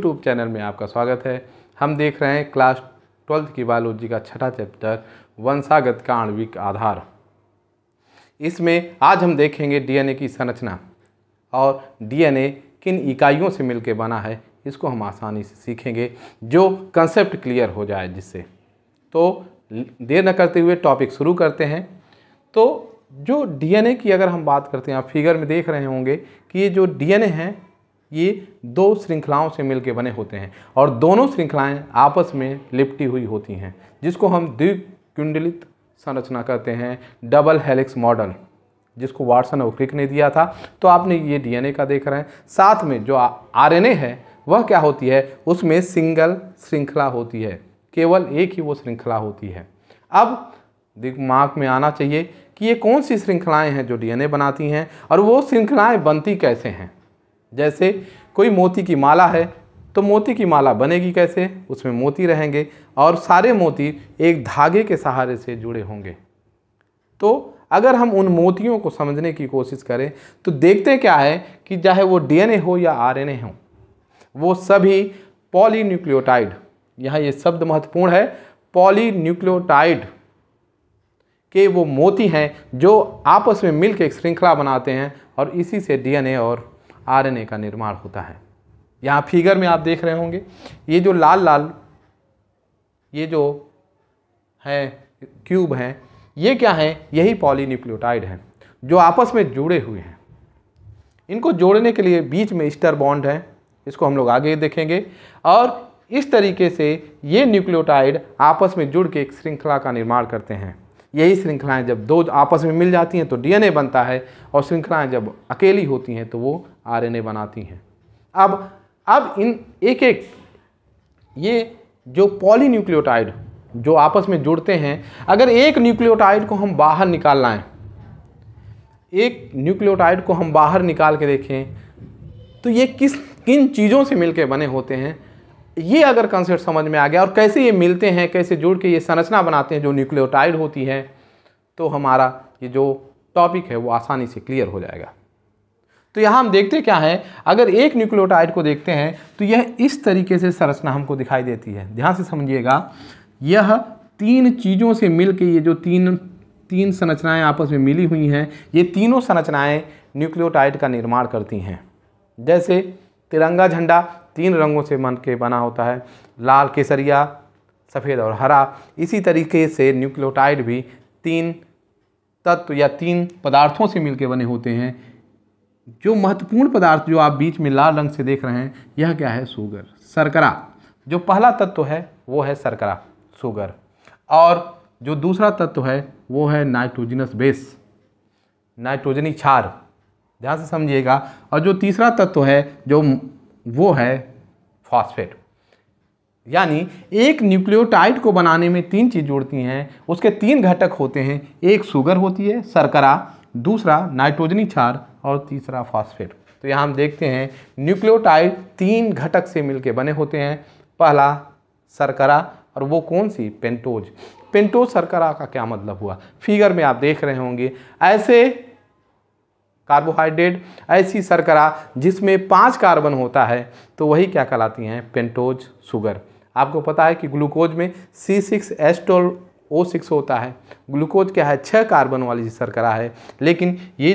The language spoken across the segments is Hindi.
यूट्यूब चैनल में आपका स्वागत है। हम देख रहे हैं क्लास 12th की बायोलॉजी का छठा चैप्टर वंशागत का आणविक आधार। इसमें आज हम देखेंगे डीएनए की संरचना और डीएनए किन इकाइयों से मिलकर बना है, इसको हम आसानी से सीखेंगे जो कंसेप्ट क्लियर हो जाए जिससे। तो देर न करते हुए टॉपिक शुरू करते हैं। तो जो डीएनए की अगर हम बात करते हैं, आप फिगर में देख रहे होंगे कि ये जो डीएनए हैं ये दो श्रृंखलाओं से मिलकर बने होते हैं और दोनों श्रृंखलाएं आपस में लिपटी हुई होती हैं, जिसको हम द्विकुंडलित संरचना कहते हैं, डबल हेलिक्स मॉडल, जिसको वाटसन और क्रिक ने दिया था। तो आपने ये डीएनए का देख रहे हैं। साथ में जो आरएनए है वह क्या होती है, उसमें सिंगल श्रृंखला होती है, केवल एक ही वो श्रृंखला होती है। अब दिमाग में आना चाहिए कि ये कौन सी श्रृंखलाएं हैं जो डीएनए बनाती हैं और वो श्रृंखलाएं बनती कैसे हैं। जैसे कोई मोती की माला है तो मोती की माला बनेगी कैसे, उसमें मोती रहेंगे और सारे मोती एक धागे के सहारे से जुड़े होंगे। तो अगर हम उन मोतियों को समझने की कोशिश करें तो देखते क्या है कि चाहे वो डीएनए हो या आरएनए हो, वो सभी पॉलीन्यूक्लियोटाइड, यहाँ ये शब्द महत्वपूर्ण है, पॉलीन्यूक्लियोटाइड के वो मोती हैं जो आपस में मिलकर एक श्रृंखला बनाते हैं और इसी से डीएनए और आरएनए का निर्माण होता है। यहाँ फिगर में आप देख रहे होंगे ये जो लाल लाल ये जो है क्यूब हैं, ये क्या हैं, यही पॉलीन्यूक्लियोटाइड हैं जो आपस में जुड़े हुए हैं। इनको जोड़ने के लिए बीच में ईस्टर बॉन्ड है, इसको हम लोग आगे देखेंगे। और इस तरीके से ये न्यूक्लियोटाइड आपस में जुड़ के एक श्रृंखला का निर्माण करते हैं। यही श्रृंखलाएं जब दो आपस में मिल जाती हैं तो डीएनए बनता है और श्रृंखलाएं जब अकेली होती हैं तो वो आरएनए बनाती हैं। अब इन एक एक ये जो पॉलीन्यूक्लियोटाइड जो आपस में जुड़ते हैं, अगर एक न्यूक्लियोटाइड को हम बाहर निकाल लाएं, एक न्यूक्लियोटाइड को हम बाहर निकाल के देखें तो ये किन चीज़ों से मिलकर बने होते हैं, ये अगर कंसेप्ट समझ में आ गया और कैसे ये मिलते हैं, कैसे जुड़ के ये संरचना बनाते हैं जो न्यूक्लियोटाइड होती है, तो हमारा ये जो टॉपिक है वो आसानी से क्लियर हो जाएगा। तो यहाँ हम देखते क्या है, अगर एक न्यूक्लियोटाइड को देखते हैं तो यह इस तरीके से संरचना हमको दिखाई देती है। ध्यान से समझिएगा, यह तीन चीज़ों से मिल के ये जो तीन संरचनाएँ आपस में मिली हुई हैं, ये तीनों संरचनाएँ न्यूक्लियोटाइड का निर्माण करती हैं। जैसे तिरंगा झंडा तीन रंगों से बन के बना होता है, लाल, केसरिया, सफ़ेद और हरा। इसी तरीके से न्यूक्लियोटाइड भी तीन तत्व या तीन पदार्थों से मिलके बने होते हैं। जो महत्वपूर्ण पदार्थ जो आप बीच में लाल रंग से देख रहे हैं, यह क्या है, शुगर, शर्करा। जो पहला तत्व है वो है शर्करा, शुगर, और जो दूसरा तत्व है वो है नाइट्रोजनस बेस, नाइट्रोजनी क्षार, ध्यान से समझिएगा। और जो तीसरा तत्व है जो वो है फॉस्फेट। यानी एक न्यूक्लियोटाइड को बनाने में तीन चीज़ जुड़ती हैं, उसके तीन घटक होते हैं। एक शुगर होती है, शर्करा, दूसरा नाइट्रोजनी क्षार और तीसरा फॉस्फेट। तो यहाँ हम देखते हैं न्यूक्लियोटाइड तीन घटक से मिलकर बने होते हैं। पहला शर्करा, और वो कौन सी, पेंटोज। पेंटोज शर्करा का क्या मतलब हुआ, फिगर में आप देख रहे होंगे, ऐसे कार्बोहाइड्रेट, ऐसी शर्करा जिसमें 5 कार्बन होता है तो वही क्या कहलाती हैं, पेंटोज शुगर। आपको पता है कि ग्लूकोज में C6H12O6 होता है। ग्लूकोज क्या है, 6 कार्बन वाली शर्करा है। लेकिन ये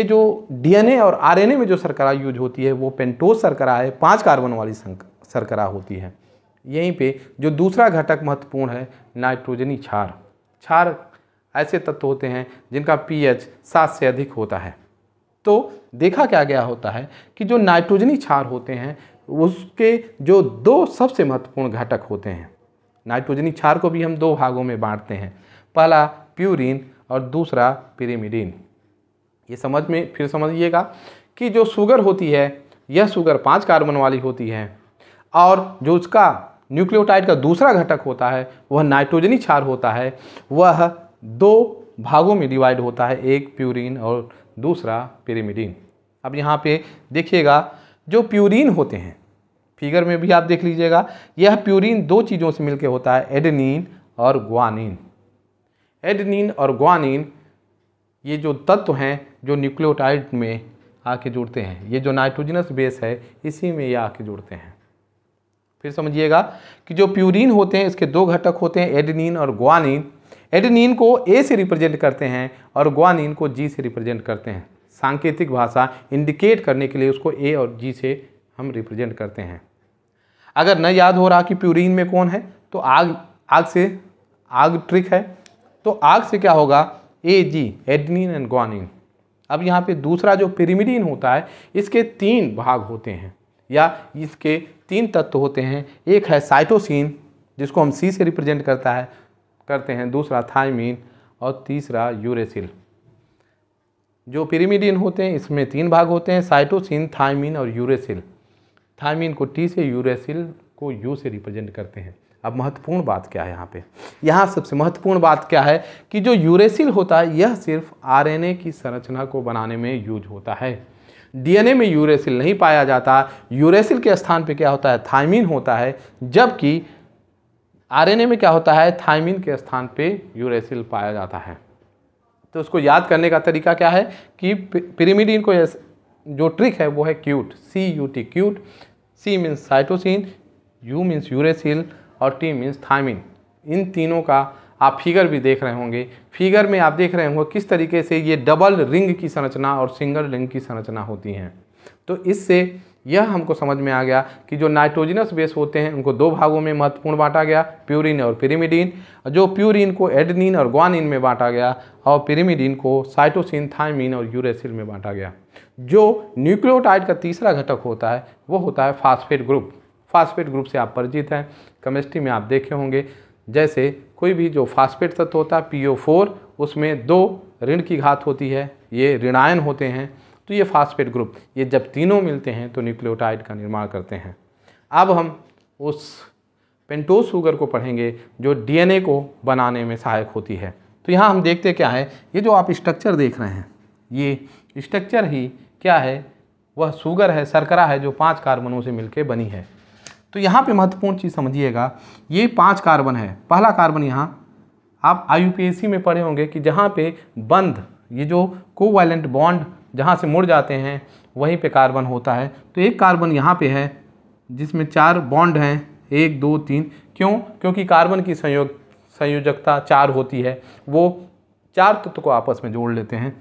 जो डीएनए और आरएनए में जो शर्करा यूज होती है वो पेंटोज शर्करा है, 5 कार्बन वाली शर्करा होती है। यहीं पे जो दूसरा घटक महत्वपूर्ण है, नाइट्रोजनी क्षार। क्षार ऐसे तत्व होते हैं जिनका pH 7 से अधिक होता है। तो देखा क्या गया होता है कि जो नाइट्रोजनी क्षार होते हैं उसके जो दो सबसे महत्वपूर्ण घटक होते हैं। नाइट्रोजनी क्षार को भी हम दो भागों में बांटते हैं, पहला प्यूरिन और दूसरा पिरिमिडिन। ये फिर समझिएगा कि जो शुगर होती है, यह शुगर 5 कार्बन वाली होती है और जो उसका न्यूक्लियोटाइड का दूसरा घटक होता है वह नाइट्रोजनी क्षार होता है। वह दो भागों में डिवाइड होता है, एक प्यूरिन और दूसरा पिरिमिडिन। अब यहाँ पे देखिएगा जो प्यूरिन होते हैं, फिगर में भी आप देख लीजिएगा, यह प्यूरिन दो चीज़ों से मिलकर होता है, एडेनिन और ग्वानिन। एडेनिन और ग्वानिन ये जो तत्व हैं जो न्यूक्लियोटाइड में आके जुड़ते हैं, ये जो नाइट्रोजनस बेस है इसी में ये आके जुड़ते हैं। फिर समझिएगा कि जो प्यूरीन होते हैं इसके दो घटक होते हैं, एडेनिन और ग्वानिन। एडेनिन को ए से रिप्रेजेंट करते हैं और ग्वानिन को जी से रिप्रेजेंट करते हैं। सांकेतिक भाषा इंडिकेट करने के लिए उसको ए और जी से हम रिप्रेजेंट करते हैं। अगर न याद हो रहा कि प्यूरीन में कौन है तो आग से आग ट्रिक है, तो आग से क्या होगा, ए जी, एडेनिन एंड ग्वानिन। अब यहाँ पे दूसरा जो पिरिमिडीन होता है इसके 3 भाग होते हैं या इसके 3 तत्व होते हैं। एक है साइटोसिन जिसको हम सी से रिप्रेजेंट करते हैं, दूसरा थायमीन और तीसरा यूरेसिल। जो पिरिमिडीन होते हैं इसमें 3 भाग होते हैं, साइटोसिन, थायमीन और यूरेसिल। थायमीन को टी से, यूरेसिल को यू से रिप्रेजेंट करते हैं। अब महत्वपूर्ण बात क्या है यहाँ सबसे महत्वपूर्ण बात क्या है कि जो यूरेसिल होता है यह सिर्फ आरएनए की संरचना को बनाने में यूज होता है। डीएनए में यूरेसिल नहीं पाया जाता। यूरेसिल के स्थान पे क्या होता है, थायमीन होता है, जबकि आरएनए में क्या होता है, थायमीन के स्थान पे यूरेसिल पाया जाता है। तो उसको याद करने का तरीका क्या है कि पिरिमिडीन को जो ट्रिक है वो है cute, CUT, cute. C means cytosine, U means uracil और T मीन्स थायमीन। इन तीनों का आप फिगर भी देख रहे होंगे। फिगर में आप देख रहे होंगे किस तरीके से ये डबल रिंग की संरचना और सिंगल रिंग की संरचना होती हैं। तो इससे यह हमको समझ में आ गया कि जो नाइट्रोजनस बेस होते हैं उनको 2 भागों में महत्वपूर्ण बांटा गया, प्यूरिन और पिरिमिडीन। जो प्यूरिन को एडेनिन और ग्वानिन में बांटा गया और पिरिमिडीन को साइटोसिन, थायमीन और यूरेसिल में बांटा गया। जो न्यूक्लियोटाइड का तीसरा घटक होता है वो होता है फास्फेट ग्रुप। फास्फेट ग्रुप से आप परिचित हैं, केमिस्ट्री में आप देखे होंगे। जैसे कोई भी जो फास्फेट तत्व होता है PO4 उसमें 2 ऋण की घात होती है, ये ऋणायन होते हैं। तो ये फास्फेट ग्रुप, ये जब तीनों मिलते हैं तो न्यूक्लियोटाइड का निर्माण करते हैं। अब हम उस पेंटोज शुगर को पढ़ेंगे जो डीएनए को बनाने में सहायक होती है। तो यहाँ हम देखते क्या है, ये जो आप स्ट्रक्चर देख रहे हैं ये स्ट्रक्चर ही क्या है, वह शुगर है, शर्करा है जो 5 कार्बनों से मिलकर बनी है। तो यहाँ पे महत्वपूर्ण चीज़ समझिएगा, ये 5 कार्बन है। पहला कार्बन यहाँ आप IUPAC में पढ़े होंगे कि जहाँ पे बंध, ये जो कोवैलेंट बॉन्ड जहाँ से मुड़ जाते हैं वहीं पे कार्बन होता है। तो एक कार्बन यहाँ पे है जिसमें 4 बॉन्ड हैं, 1 2 3। क्यों? क्योंकि कार्बन की संयोजकता 4 होती है, वो 4 तत्व को आपस में जोड़ लेते हैं।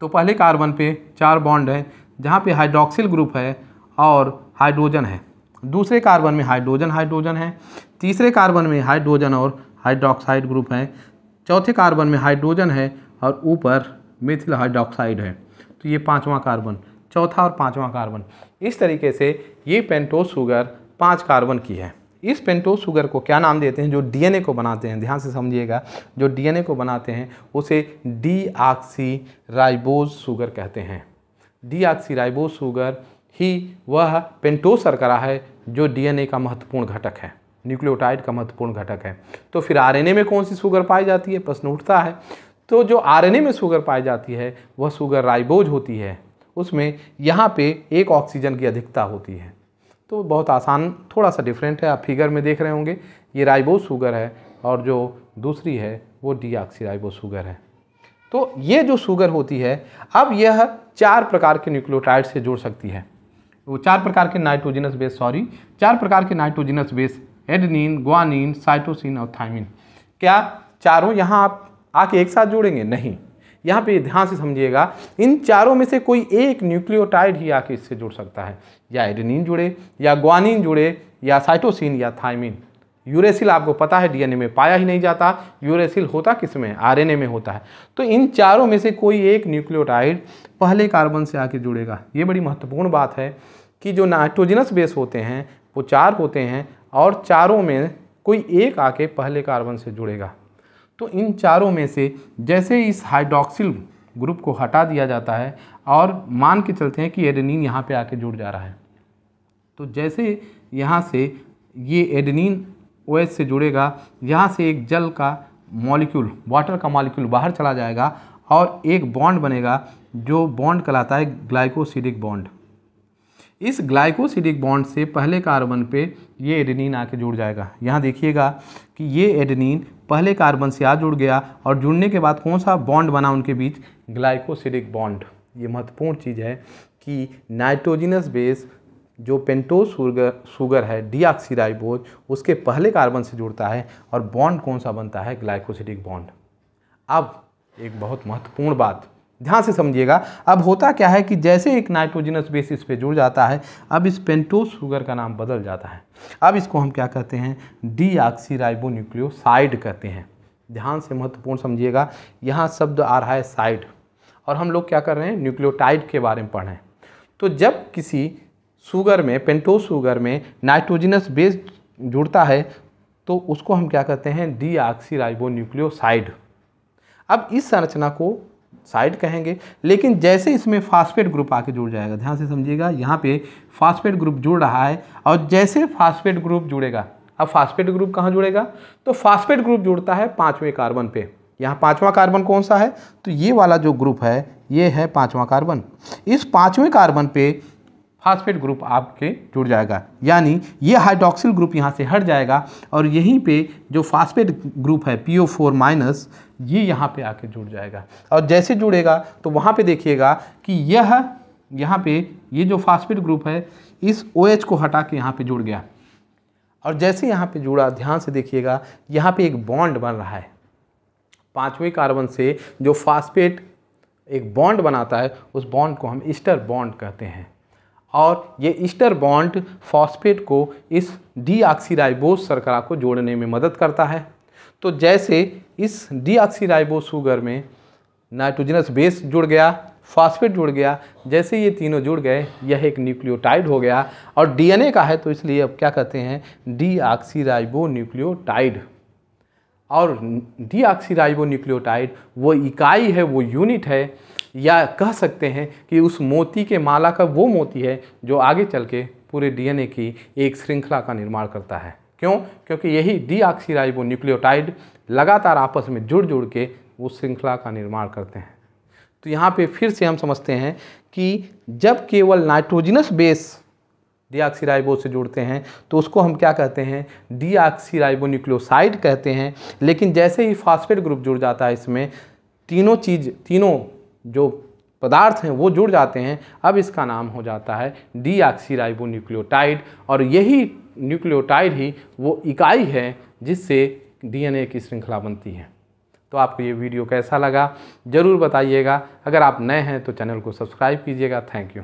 तो पहले कार्बन पे 4 बॉन्ड हैं जहाँ पे हाइड्रॉक्सिल ग्रुप है और हाइड्रोजन है। दूसरे कार्बन में हाइड्रोजन है। तीसरे कार्बन में हाइड्रोजन और हाइड्रोक्साइड ग्रुप है। चौथे कार्बन में हाइड्रोजन है और ऊपर मिथिल हाइड्रोक्साइड है। तो ये 5वां कार्बन, चौथा और 5वां कार्बन। इस तरीके से ये पेंटोज शुगर 5 कार्बन की है। इस पेंटोज शुगर को क्या नाम देते हैं, जो डीएनए को बनाते हैं, ध्यान से समझिएगा, जो डीएनए को बनाते हैं उसे डीऑक्सीराइबोज शुगर कहते हैं। डीऑक्सीराइबोज शुगर ही वह पेंटोज शर्करा है जो डीएनए का महत्वपूर्ण घटक है, न्यूक्लियोटाइड का महत्वपूर्ण घटक है। तो फिर आरएनए में कौन सी शुगर पाई जाती है, प्रश्न उठता है। तो जो आरएनए में शुगर पाई जाती है वह शुगर राइबोज होती है। उसमें यहाँ पे 1 ऑक्सीजन की अधिकता होती है। तो बहुत आसान, थोड़ा सा डिफरेंट है, आप फिगर में देख रहे होंगे। ये राइबोज शुगर है और जो दूसरी है वो डीऑक्सीराइबोज शुगर है। तो ये जो शुगर होती है, अब यह 4 प्रकार के न्यूक्लियोटाइड से जुड़ सकती है। वो 4 प्रकार के नाइट्रोजनस बेस, 4 प्रकार के nitrogenous base, adenine, guanine, cytosine और थायमीन। क्या चारों यहाँ आप आके एक साथ जोड़ेंगे? नहीं। यहाँ पे ध्यान से समझिएगा, इन चारों में से कोई एक न्यूक्लियोटाइड ही आके इससे जुड़ सकता है। या एडेनिन जुड़े, या ग्वानिन जुड़े, या साइटोसिन, या थायमीन। यूरेसिल आपको पता है डीएनए में पाया ही नहीं जाता। यूरेसिल होता किस में? आरएनए में होता है। तो इन चारों में से कोई एक न्यूक्लियोटाइड पहले कार्बन से आके जुड़ेगा। ये बड़ी महत्वपूर्ण बात है कि जो नाइट्रोजनस बेस होते हैं वो 4 होते हैं और चारों में कोई एक आके पहले कार्बन से जुड़ेगा। तो इन चारों में से जैसे इस हाइड्रॉक्सिल ग्रुप को हटा दिया जाता है और मान के चलते हैं कि एडेनिन यहाँ पे आके जुड़ जा रहा है, तो जैसे यहाँ से ये एडेनिन OH से जुड़ेगा, यहाँ से एक जल का मॉलिक्यूल, वाटर का मॉलिक्यूल बाहर चला जाएगा और एक बॉन्ड बनेगा जो बॉन्ड कहलाता है ग्लाइकोसिडिक बॉन्ड। इस ग्लाइकोसिडिक बॉन्ड से पहले कार्बन पे ये एडेनिन आके जुड़ जाएगा। यहाँ देखिएगा कि ये एडेनिन पहले कार्बन से आ जुड़ गया और जुड़ने के बाद कौन सा बॉन्ड बना उनके बीच? Glycosidic bond. ये महत्वपूर्ण चीज़ है कि नाइट्रोजनस बेस जो पेंटोज शुगर है डीऑक्सीराइबोज, उसके पहले कार्बन से जुड़ता है और बॉन्ड कौन सा बनता है, ग्लाइकोसिडिक बॉन्ड। अब एक बहुत महत्वपूर्ण बात ध्यान से समझिएगा। अब होता क्या है कि जैसे एक नाइट्रोजनस बेस इस पे जुड़ जाता है, अब इस पेंटोज शुगर का नाम बदल जाता है। अब इसको हम क्या कहते हैं, डीऑक्सीराइबोन्यूक्लियोसाइड कहते हैं। ध्यान से महत्वपूर्ण समझिएगा, यहाँ शब्द आ रहा है साइड, और हम लोग क्या कर रहे हैं, न्यूक्लियोटाइड के बारे में पढ़ रहे हैं। तो जब किसी शुगर में, पेंटोज शुगर में नाइट्रोजनस बेस जुड़ता है तो उसको हम क्या कहते हैं, डीऑक्सीराइबोन्यूक्लियोसाइड। अब इस संरचना को साइड कहेंगे, लेकिन जैसे इसमें फास्फेट ग्रुप आके जुड़ जाएगा, ध्यान से समझिएगा, यहाँ पे फास्फेट ग्रुप जुड़ रहा है, और जैसे फास्फेट ग्रुप जुड़ेगा, अब फास्फेट ग्रुप कहाँ जुड़ेगा, तो फास्फेट ग्रुप जुड़ता है 5वें कार्बन पे। यहाँ 5वां कार्बन कौन सा है, तो ये वाला जो ग्रुप है ये है 5वां कार्बन। इस 5वें कार्बन पे फास्फेट ग्रुप आपके जुड़ जाएगा, यानी ये हाइड्रॉक्सिल ग्रुप यहाँ से हट जाएगा, और यहीं पे जो फास्फेट ग्रुप है PO4- ये यहाँ पे आके जुड़ जाएगा। और जैसे जुड़ेगा तो वहाँ पे देखिएगा कि यहाँ पे ये जो फास्फेट ग्रुप है इस OH को हटा के यहाँ पे जुड़ गया, और जैसे यहाँ पे जुड़ा, ध्यान से देखिएगा, यहाँ पे एक बॉन्ड बन रहा है। 5वें कार्बन से जो फास्फेट एक बॉन्ड बनाता है, उस बॉन्ड को हम ईस्टर बॉन्ड कहते हैं, और ये ईस्टर बॉन्ड फॉस्फेट को इस डीऑक्सीराइबोज शर्करा को जोड़ने में मदद करता है। तो जैसे इस डीऑक्सीराइबोज शुगर में नाइट्रोजनस बेस जुड़ गया, फॉस्फेट जुड़ गया, जैसे ये तीनों जुड़ गए, यह एक न्यूक्लियोटाइड हो गया, और डीएनए का है तो इसलिए अब क्या कहते हैं, डीऑक्सीराइबोन्यूक्लियोटाइड। और डीऑक्सीराइबोन्यूक्लियोटाइड वो इकाई है, वो यूनिट है, या कह सकते हैं कि उस मोती के माला का वो मोती है जो आगे चल के पूरे डीएनए की एक श्रृंखला का निर्माण करता है। क्यों? क्योंकि यही डीऑक्सीराइबोन्यूक्लियोटाइड लगातार आपस में जुड़ जुड़ के उस श्रृंखला का निर्माण करते हैं। तो यहाँ पे फिर से हम समझते हैं कि जब केवल नाइट्रोजनस बेस डीऑक्सीराइबोज से जुड़ते हैं तो उसको हम क्या कहते हैं, डीऑक्सीराइबोन्यूक्लियोसाइड कहते हैं। लेकिन जैसे ही फास्फेट ग्रुप जुड़ जाता है, इसमें तीनों जो पदार्थ हैं वो जुड़ जाते हैं, अब इसका नाम हो जाता है डीऑक्सीराइबोन्यूक्लियोटाइड। और यही न्यूक्लियोटाइड ही वो इकाई है जिससे डीएनए की श्रृंखला बनती है। तो आपको ये वीडियो कैसा लगा ज़रूर बताइएगा। अगर आप नए हैं तो चैनल को सब्सक्राइब कीजिएगा। Thank you.